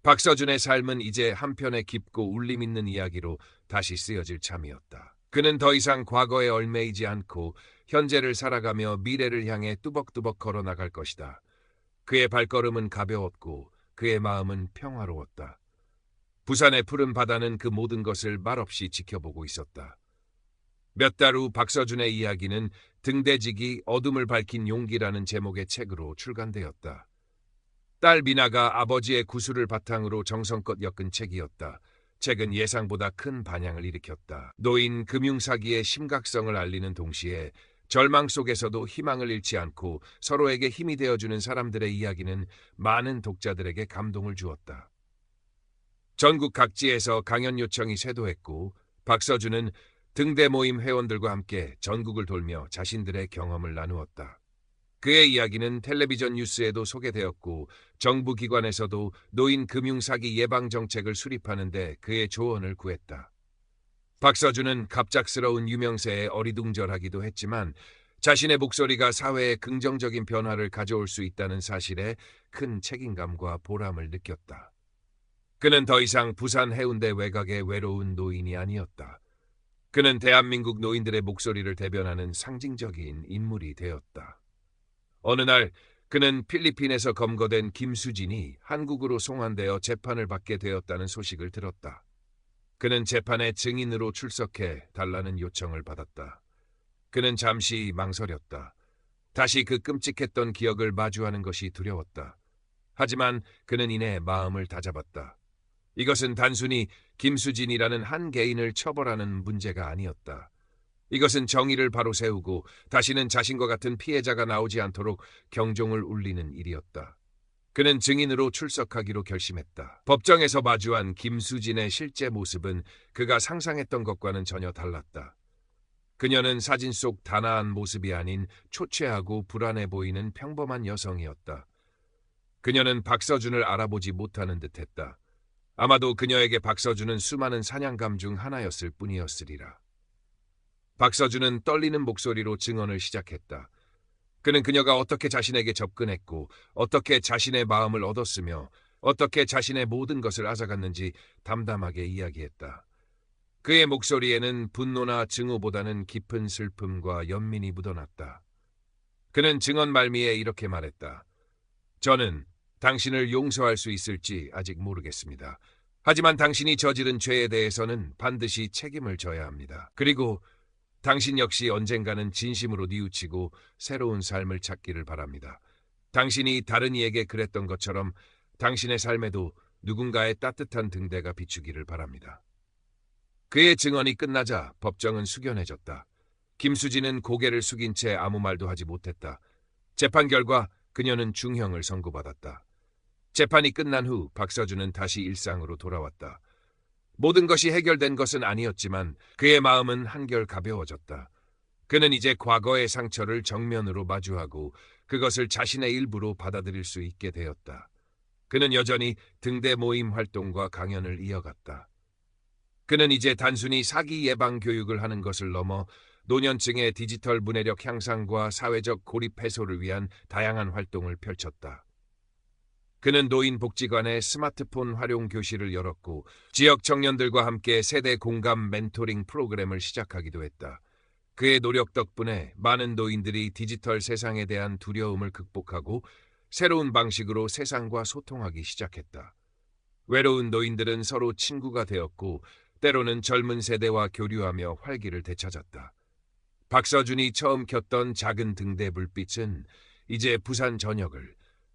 박서준의 삶은 이제 한편의 깊고 울림 있는 이야기로 다시 쓰여질 참이었다. 그는 더 이상 과거에 얽매이지 않고 현재를 살아가며 미래를 향해 뚜벅뚜벅 걸어나갈 것이다. 그의 발걸음은 가벼웠고 그의 마음은 평화로웠다. 부산의 푸른 바다는 그 모든 것을 말없이 지켜보고 있었다. 몇 달 후 박서준의 이야기는 등대지기 어둠을 밝힌 용기라는 제목의 책으로 출간되었다. 딸 미나가 아버지의 구술을 바탕으로 정성껏 엮은 책이었다. 책은 예상보다 큰 반향을 일으켰다. 노인 금융사기의 심각성을 알리는 동시에 절망 속에서도 희망을 잃지 않고 서로에게 힘이 되어주는 사람들의 이야기는 많은 독자들에게 감동을 주었다. 전국 각지에서 강연 요청이 쇄도했고 박서준은 등대 모임 회원들과 함께 전국을 돌며 자신들의 경험을 나누었다. 그의 이야기는 텔레비전 뉴스에도 소개되었고 정부 기관에서도 노인 금융사기 예방 정책을 수립하는 데 그의 조언을 구했다. 박서준은 갑작스러운 유명세에 어리둥절하기도 했지만 자신의 목소리가 사회에 긍정적인 변화를 가져올 수 있다는 사실에 큰 책임감과 보람을 느꼈다. 그는 더 이상 부산 해운대 외곽의 외로운 노인이 아니었다. 그는 대한민국 노인들의 목소리를 대변하는 상징적인 인물이 되었다. 어느 날 그는 필리핀에서 검거된 김수진이 한국으로 송환되어 재판을 받게 되었다는 소식을 들었다. 그는 재판에 증인으로 출석해 달라는 요청을 받았다. 그는 잠시 망설였다. 다시 그 끔찍했던 기억을 마주하는 것이 두려웠다. 하지만 그는 이내 마음을 다잡았다. 이것은 단순히 김수진이라는 한 개인을 처벌하는 문제가 아니었다. 이것은 정의를 바로 세우고 다시는 자신과 같은 피해자가 나오지 않도록 경종을 울리는 일이었다. 그는 증인으로 출석하기로 결심했다. 법정에서 마주한 김수진의 실제 모습은 그가 상상했던 것과는 전혀 달랐다. 그녀는 사진 속 단아한 모습이 아닌 초췌하고 불안해 보이는 평범한 여성이었다. 그녀는 박서준을 알아보지 못하는 듯했다. 아마도 그녀에게 박서준은 수많은 사냥감 중 하나였을 뿐이었으리라. 박서준은 떨리는 목소리로 증언을 시작했다. 그는 그녀가 어떻게 자신에게 접근했고 어떻게 자신의 마음을 얻었으며 어떻게 자신의 모든 것을 앗아갔는지 담담하게 이야기했다. 그의 목소리에는 분노나 증오보다는 깊은 슬픔과 연민이 묻어났다. 그는 증언 말미에 이렇게 말했다. 저는 당신을 용서할 수 있을지 아직 모르겠습니다. 하지만 당신이 저지른 죄에 대해서는 반드시 책임을 져야 합니다. 그리고 당신 역시 언젠가는 진심으로 뉘우치고 새로운 삶을 찾기를 바랍니다. 당신이 다른 이에게 그랬던 것처럼 당신의 삶에도 누군가의 따뜻한 등대가 비추기를 바랍니다. 그의 증언이 끝나자 법정은 숙연해졌다. 김수진은 고개를 숙인 채 아무 말도 하지 못했다. 재판 결과 그녀는 중형을 선고받았다. 재판이 끝난 후 박서준은 다시 일상으로 돌아왔다. 모든 것이 해결된 것은 아니었지만 그의 마음은 한결 가벼워졌다. 그는 이제 과거의 상처를 정면으로 마주하고 그것을 자신의 일부로 받아들일 수 있게 되었다. 그는 여전히 등대 모임 활동과 강연을 이어갔다. 하지만 그의 마음은 그는 이제 단순히 사기 예방 교육을 하는 것을 넘어 노년층의 디지털 문해력 향상과 사회적 고립 해소를 위한 다양한 활동을 펼쳤다. 그는 노인복지관의 스마트폰 활용 교실을 열었고 지역 청년들과 함께 세대 공감 멘토링 프로그램을 시작하기도 했다. 그의 노력 덕분에 많은 노인들이 디지털 세상에 대한 두려움을 극복하고 새로운 방식으로 세상과 소통하기 시작했다. 외로운 노인들은 서로 친구가 되었고 때로는 젊은 세대와 교류하며 활기를 되찾았다. 박서준이 처음 켰던 작은 등대 불빛은 이제 부산 전역을,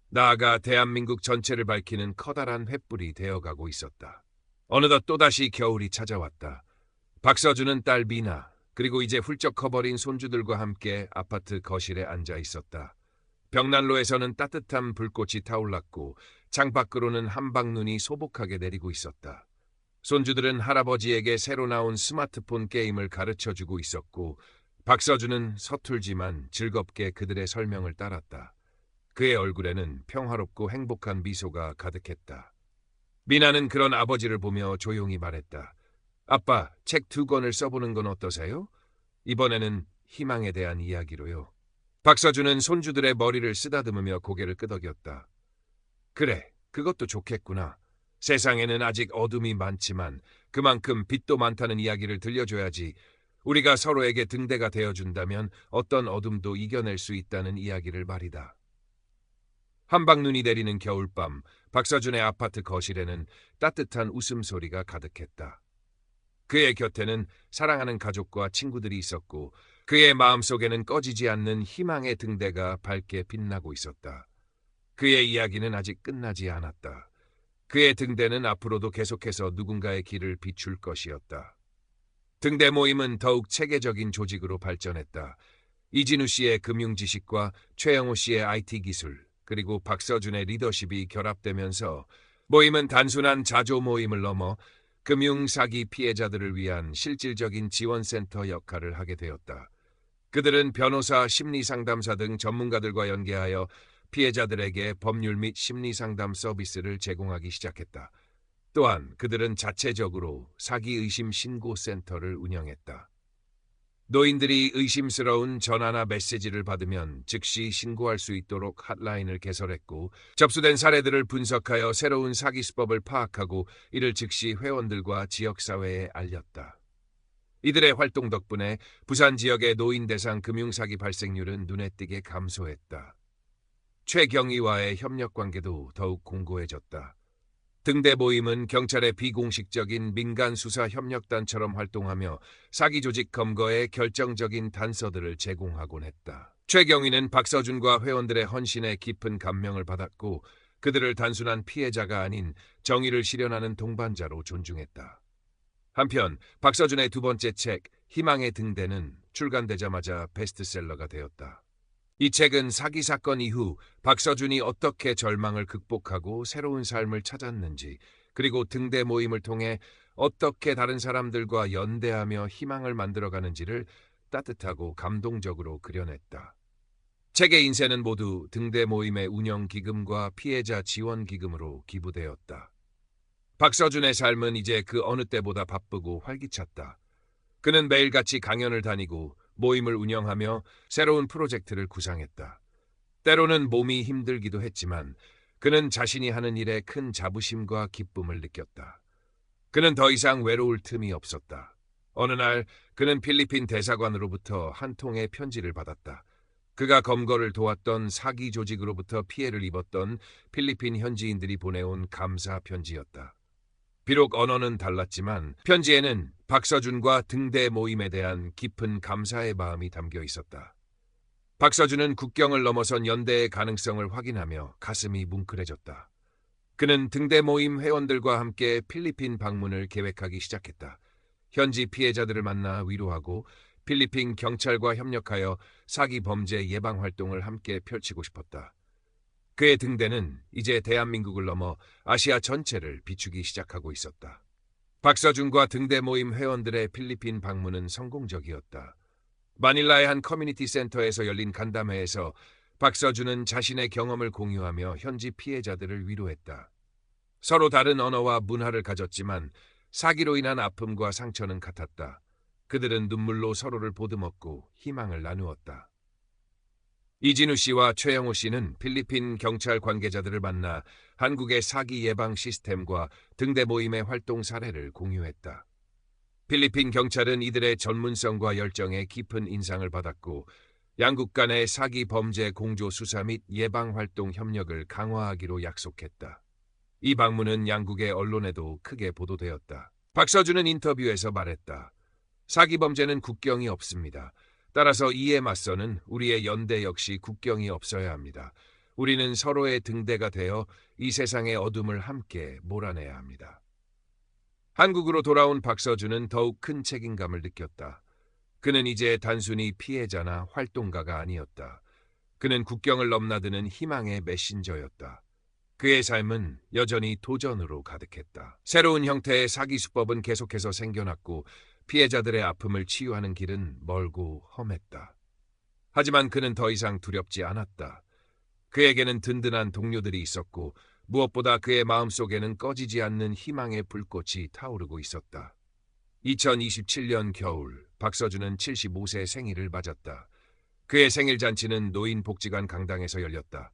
나아가 대한민국 전체를 밝히는 커다란 횃불이 되어가고 있었다. 어느덧 또다시 겨울이 찾아왔다. 박서준은 딸 미나, 그리고 이제 훌쩍 커버린 손주들과 함께 아파트 거실에 앉아 있었다. 벽난로에서는 따뜻한 불꽃이 타올랐고 창밖으로는 한방눈이 소복하게 내리고 있었다. 손주들은 할아버지에게 새로 나온 스마트폰 게임을 가르쳐주고 있었고 박서준은 서툴지만 즐겁게 그들의 설명을 따랐다. 그의 얼굴에는 평화롭고 행복한 미소가 가득했다. 미나는 그런 아버지를 보며 조용히 말했다. 아빠, 책 2권을 써보는 건 어떠세요? 이번에는 희망에 대한 이야기로요. 박서준은 손주들의 머리를 쓰다듬으며 고개를 끄덕였다. 그래, 그것도 좋겠구나. 세상에는 아직 어둠이 많지만 그만큼 빛도 많다는 이야기를 들려줘야지. 우리가 서로에게 등대가 되어준다면 어떤 어둠도 이겨낼 수 있다는 이야기를 말이다. 한방눈이 내리는 겨울밤, 박서준의 아파트 거실에는 따뜻한 웃음소리가 가득했다. 그의 곁에는 사랑하는 가족과 친구들이 있었고 그의 마음속에는 꺼지지 않는 희망의 등대가 밝게 빛나고 있었다. 그의 이야기는 아직 끝나지 않았다. 그의 등대는 앞으로도 계속해서 누군가의 길을 비출 것이었다. 등대 모임은 더욱 체계적인 조직으로 발전했다. 이진우 씨의 금융 지식과 최영호 씨의 IT 기술, 그리고 박서준의 리더십이 결합되면서 모임은 단순한 자조 모임을 넘어 금융 사기 피해자들을 위한 실질적인 지원센터 역할을 하게 되었다. 그들은 변호사, 심리상담사 등 전문가들과 연계하여 피해자들에게 법률 및 심리상담 서비스를 제공하기 시작했다. 또한 그들은 자체적으로 사기 의심 신고 센터를 운영했다. 노인들이 의심스러운 전화나 메시지를 받으면 즉시 신고할 수 있도록 핫라인을 개설했고 접수된 사례들을 분석하여 새로운 사기 수법을 파악하고 이를 즉시 회원들과 지역사회에 알렸다. 이들의 활동 덕분에 부산 지역의 노인 대상 금융사기 발생률은 눈에 띄게 감소했다. 최경희와의 협력관계도 더욱 공고해졌다. 등대 모임은 경찰의 비공식적인 민간 수사 협력단처럼 활동하며 사기 조직 검거에 결정적인 단서들을 제공하곤 했다. 최경희는 박서준과 회원들의 헌신에 깊은 감명을 받았고 그들을 단순한 피해자가 아닌 정의를 실현하는 동반자로 존중했다. 한편 박서준의 두 번째 책 희망의 등대는 출간되자마자 베스트셀러가 되었다. 이 책은 사기 사건 이후 박서준이 어떻게 절망을 극복하고 새로운 삶을 찾았는지, 그리고 등대 모임을 통해 어떻게 다른 사람들과 연대하며 희망을 만들어가는지를 따뜻하고 감동적으로 그려냈다. 책의 인쇄는 모두 등대 모임의 운영 기금과 피해자 지원 기금으로 기부되었다. 박서준의 삶은 이제 그 어느 때보다 바쁘고 활기찼다. 그는 매일같이 강연을 다니고 모임을 운영하며 새로운 프로젝트를 구상했다. 때로는 몸이 힘들기도 했지만 그는 자신이 하는 일에 큰 자부심과 기쁨을 느꼈다. 그는 더 이상 외로울 틈이 없었다. 어느 날 그는 필리핀 대사관으로부터 한 통의 편지를 받았다. 그가 검거를 도왔던 사기 조직으로부터 피해를 입었던 필리핀 현지인들이 보내온 감사 편지였다. 비록 언어는 달랐지만 편지에는 박서준과 등대 모임에 대한 깊은 감사의 마음이 담겨 있었다. 박서준은 국경을 넘어선 연대의 가능성을 확인하며 가슴이 뭉클해졌다. 그는 등대 모임 회원들과 함께 필리핀 방문을 계획하기 시작했다. 현지 피해자들을 만나 위로하고 필리핀 경찰과 협력하여 사기 범죄 예방 활동을 함께 펼치고 싶었다. 그의 등대는 이제 대한민국을 넘어 아시아 전체를 비추기 시작하고 있었다. 박서준과 등대 모임 회원들의 필리핀 방문은 성공적이었다. 마닐라의 한 커뮤니티 센터에서 열린 간담회에서 박서준은 자신의 경험을 공유하며 현지 피해자들을 위로했다. 서로 다른 언어와 문화를 가졌지만 사기로 인한 아픔과 상처는 같았다. 그들은 눈물로 서로를 보듬었고 희망을 나누었다. 이진우 씨와 최영호 씨는 필리핀 경찰 관계자들을 만나 한국의 사기 예방 시스템과 등대 모임의 활동 사례를 공유했다. 필리핀 경찰은 이들의 전문성과 열정에 깊은 인상을 받았고 양국 간의 사기 범죄 공조 수사 및 예방 활동 협력을 강화하기로 약속했다. 이 방문은 양국의 언론에도 크게 보도되었다. 박서준은 인터뷰에서 말했다. 사기 범죄는 국경이 없습니다. 따라서 이에 맞서는 우리의 연대 역시 국경이 없어야 합니다. 우리는 서로의 등대가 되어 이 세상의 어둠을 함께 몰아내야 합니다. 한국으로 돌아온 박서준은 더욱 큰 책임감을 느꼈다. 그는 이제 단순히 피해자나 활동가가 아니었다. 그는 국경을 넘나드는 희망의 메신저였다. 그의 삶은 여전히 도전으로 가득했다. 새로운 형태의 사기 수법은 계속해서 생겨났고 피해자들의 아픔을 치유하는 길은 멀고 험했다. 하지만 그는 더 이상 두렵지 않았다. 그에게는 든든한 동료들이 있었고 무엇보다 그의 마음속에는 꺼지지 않는 희망의 불꽃이 타오르고 있었다. 2027년 겨울, 박서준은 75세 생일을 맞았다. 그의 생일 잔치는 노인복지관 강당에서 열렸다.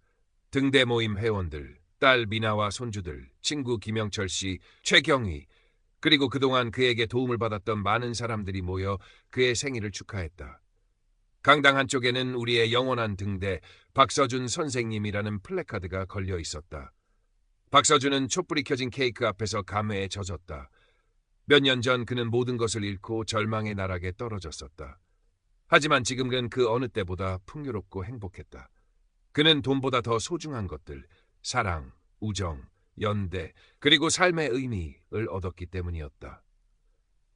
등대 모임 회원들, 딸 미나와 손주들, 친구 김영철 씨, 최경희, 그리고 그동안 그에게 도움을 받았던 많은 사람들이 모여 그의 생일을 축하했다. 강당 한쪽에는 우리의 영원한 등대, 박서준 선생님이라는 플래카드가 걸려 있었다. 박서준은 촛불이 켜진 케이크 앞에서 감회에 젖었다. 몇 년 전 그는 모든 것을 잃고 절망의 나락에 떨어졌었다. 하지만 지금 그는 그 어느 때보다 풍요롭고 행복했다. 그는 돈보다 더 소중한 것들, 사랑, 우정, 연대, 그리고 삶의 의미를 얻었기 때문이었다.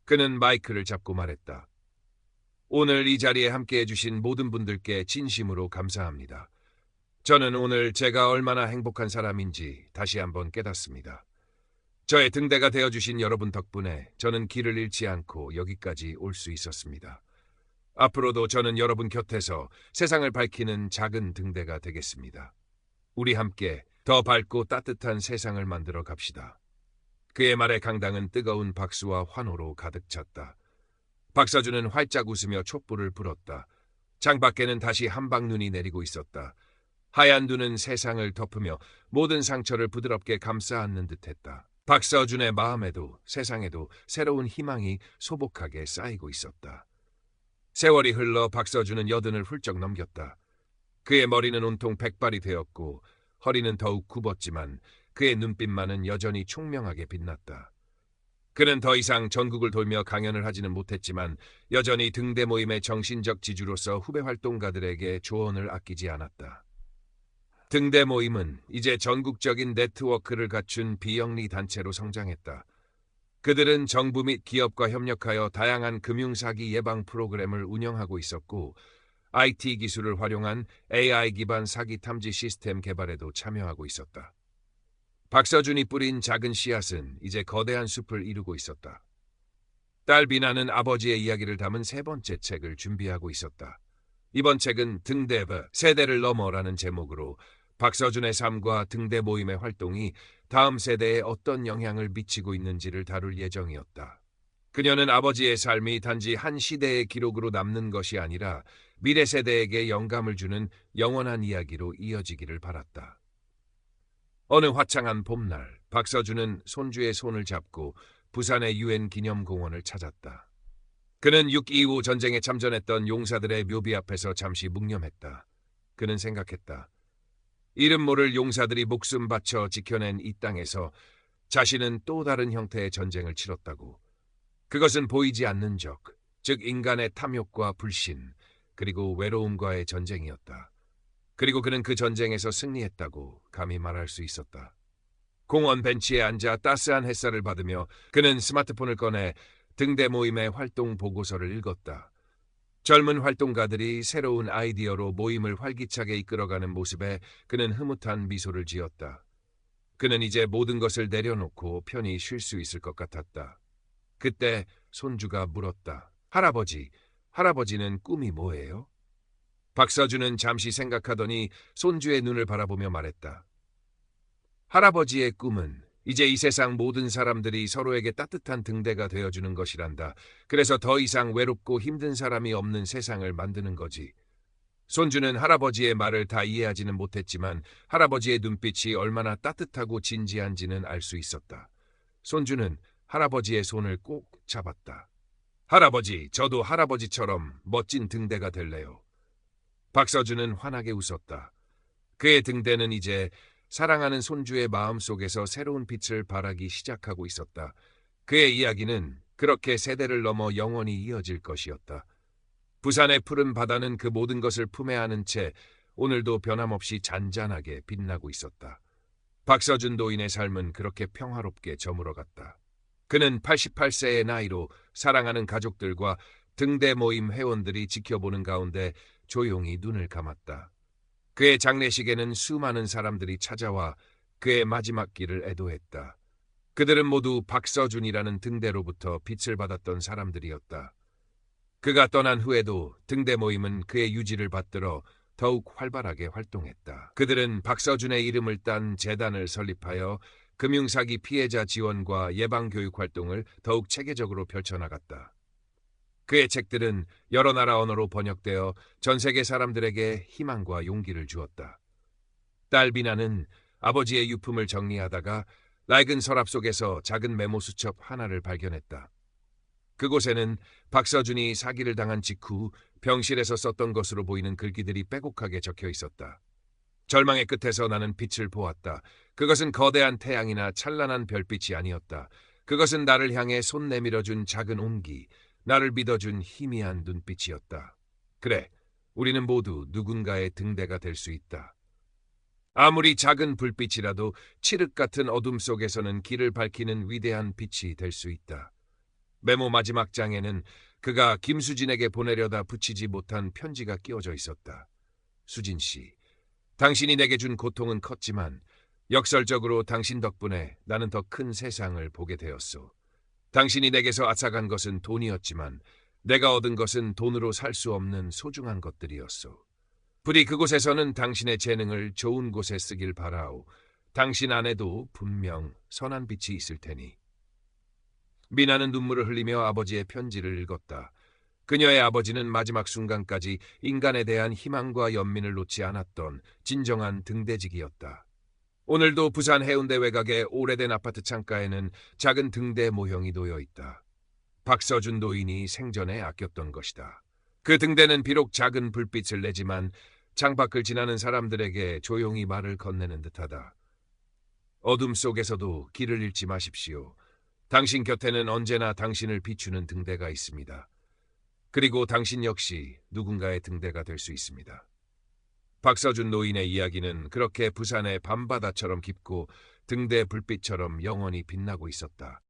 그는 마이크를 잡고 말했다. 오늘 이 자리에 함께해 주신 모든 분들께 진심으로 감사합니다. 저는 오늘 제가 얼마나 행복한 사람인지 다시 한번 깨닫습니다. 저의 등대가 되어주신 여러분 덕분에 저는 길을 잃지 않고 여기까지 올 수 있었습니다. 앞으로도 저는 여러분 곁에서 세상을 밝히는 작은 등대가 되겠습니다. 우리 함께 더 밝고 따뜻한 세상을 만들어 갑시다. 그의 말에 강당은 뜨거운 박수와 환호로 가득 찼다. 박서준은 활짝 웃으며 촛불을 불었다. 창밖에는 다시 한방눈이 내리고 있었다. 하얀 눈은 세상을 덮으며 모든 상처를 부드럽게 감싸 안는 듯했다. 박서준의 마음에도 세상에도 새로운 희망이 소복하게 쌓이고 있었다. 세월이 흘러 박서준은 80을 훌쩍 넘겼다. 그의 머리는 온통 백발이 되었고 허리는 더욱 굽었지만 그의 눈빛만은 여전히 총명하게 빛났다. 그는 더 이상 전국을 돌며 강연을 하지는 못했지만 여전히 등대 모임의 정신적 지주로서 후배 활동가들에게 조언을 아끼지 않았다. 등대 모임은 이제 전국적인 네트워크를 갖춘 비영리 단체로 성장했다. 그들은 정부 및 기업과 협력하여 다양한 금융사기 예방 프로그램을 운영하고 있었고 IT 기술을 활용한 AI 기반 사기 탐지 시스템 개발에도 참여하고 있었다. 박서준이 뿌린 작은 씨앗은 이제 거대한 숲을 이루고 있었다. 딸 비나는 아버지의 이야기를 담은 세 번째 책을 준비하고 있었다. 이번 책은 등대버 세대를 넘어라는 제목으로 박서준의 삶과 등대 모임의 활동이 다음 세대에 어떤 영향을 미치고 있는지를 다룰 예정이었다. 그녀는 아버지의 삶이 단지 한 시대의 기록으로 남는 것이 아니라 미래 세대에게 영감을 주는 영원한 이야기로 이어지기를 바랐다. 어느 화창한 봄날, 박서준은 손주의 손을 잡고 부산의 유엔 기념공원을 찾았다. 그는 6.25 전쟁에 참전했던 용사들의 묘비 앞에서 잠시 묵념했다. 그는 생각했다. 이름 모를 용사들이 목숨 바쳐 지켜낸 이 땅에서 자신은 또 다른 형태의 전쟁을 치렀다고. 그것은 보이지 않는 적, 즉 인간의 탐욕과 불신, 그리고 외로움과의 전쟁이었다. 그리고 그는 그 전쟁에서 승리했다고 감히 말할 수 있었다. 공원 벤치에 앉아 따스한 햇살을 받으며 그는 스마트폰을 꺼내 등대 모임의 활동 보고서를 읽었다. 젊은 활동가들이 새로운 아이디어로 모임을 활기차게 이끌어가는 모습에 그는 흐뭇한 미소를 지었다. 그는 이제 모든 것을 내려놓고 편히 쉴 수 있을 것 같았다. 그때 손주가 물었다. 할아버지, 할아버지는 꿈이 뭐예요? 박서준은 잠시 생각하더니 손주의 눈을 바라보며 말했다. 할아버지의 꿈은 이제 이 세상 모든 사람들이 서로에게 따뜻한 등대가 되어주는 것이란다. 그래서 더 이상 외롭고 힘든 사람이 없는 세상을 만드는 거지. 손주는 할아버지의 말을 다 이해하지는 못했지만 할아버지의 눈빛이 얼마나 따뜻하고 진지한지는 알 수 있었다. 손주는 할아버지의 손을 꼭 잡았다. 할아버지, 저도 할아버지처럼 멋진 등대가 될래요. 박서준은 환하게 웃었다. 그의 등대는 이제 사랑하는 손주의 마음속에서 새로운 빛을 발하기 시작하고 있었다. 그의 이야기는 그렇게 세대를 넘어 영원히 이어질 것이었다. 부산의 푸른 바다는 그 모든 것을 품에 안은 채 오늘도 변함없이 잔잔하게 빛나고 있었다. 박서준 노인의 삶은 그렇게 평화롭게 저물어갔다. 그는 88세의 나이로 사랑하는 가족들과 등대 모임 회원들이 지켜보는 가운데 조용히 눈을 감았다. 그의 장례식에는 수많은 사람들이 찾아와 그의 마지막 길을 애도했다. 그들은 모두 박서준이라는 등대로부터 빛을 받았던 사람들이었다. 그가 떠난 후에도 등대 모임은 그의 유지를 받들어 더욱 활발하게 활동했다. 그들은 박서준의 이름을 딴 재단을 설립하여 금융사기 피해자 지원과 예방교육 활동을 더욱 체계적으로 펼쳐나갔다. 그의 책들은 여러 나라 언어로 번역되어 전 세계 사람들에게 희망과 용기를 주었다. 딸 비나는 아버지의 유품을 정리하다가 낡은 서랍 속에서 작은 메모 수첩 하나를 발견했다. 그곳에는 박서준이 사기를 당한 직후 병실에서 썼던 것으로 보이는 글귀들이 빼곡하게 적혀 있었다. 절망의 끝에서 나는 빛을 보았다. 그것은 거대한 태양이나 찬란한 별빛이 아니었다. 그것은 나를 향해 손 내밀어준 작은 온기, 나를 믿어준 희미한 눈빛이었다. 그래, 우리는 모두 누군가의 등대가 될 수 있다. 아무리 작은 불빛이라도 칠흑 같은 어둠 속에서는 길을 밝히는 위대한 빛이 될 수 있다. 메모 마지막 장에는 그가 김수진에게 보내려다 붙이지 못한 편지가 끼워져 있었다. 수진 씨, 당신이 내게 준 고통은 컸지만 역설적으로 당신 덕분에 나는 더 큰 세상을 보게 되었소. 당신이 내게서 앗아간 것은 돈이었지만 내가 얻은 것은 돈으로 살 수 없는 소중한 것들이었소. 부디 그곳에서는 당신의 재능을 좋은 곳에 쓰길 바라오. 당신 안에도 분명 선한 빛이 있을 테니. 미나는 눈물을 흘리며 아버지의 편지를 읽었다. 그녀의 아버지는 마지막 순간까지 인간에 대한 희망과 연민을 놓지 않았던 진정한 등대직이었다. 오늘도 부산 해운대 외곽의 오래된 아파트 창가에는 작은 등대 모형이 놓여 있다. 박서준 노인이 생전에 아꼈던 것이다. 그 등대는 비록 작은 불빛을 내지만 창밖을 지나는 사람들에게 조용히 말을 건네는 듯하다. 어둠 속에서도 길을 잃지 마십시오. 당신 곁에는 언제나 당신을 비추는 등대가 있습니다. 그리고 당신 역시 누군가의 등대가 될 수 있습니다. 박서준 노인의 이야기는 그렇게 부산의 밤바다처럼 깊고 등대 불빛처럼 영원히 빛나고 있었다.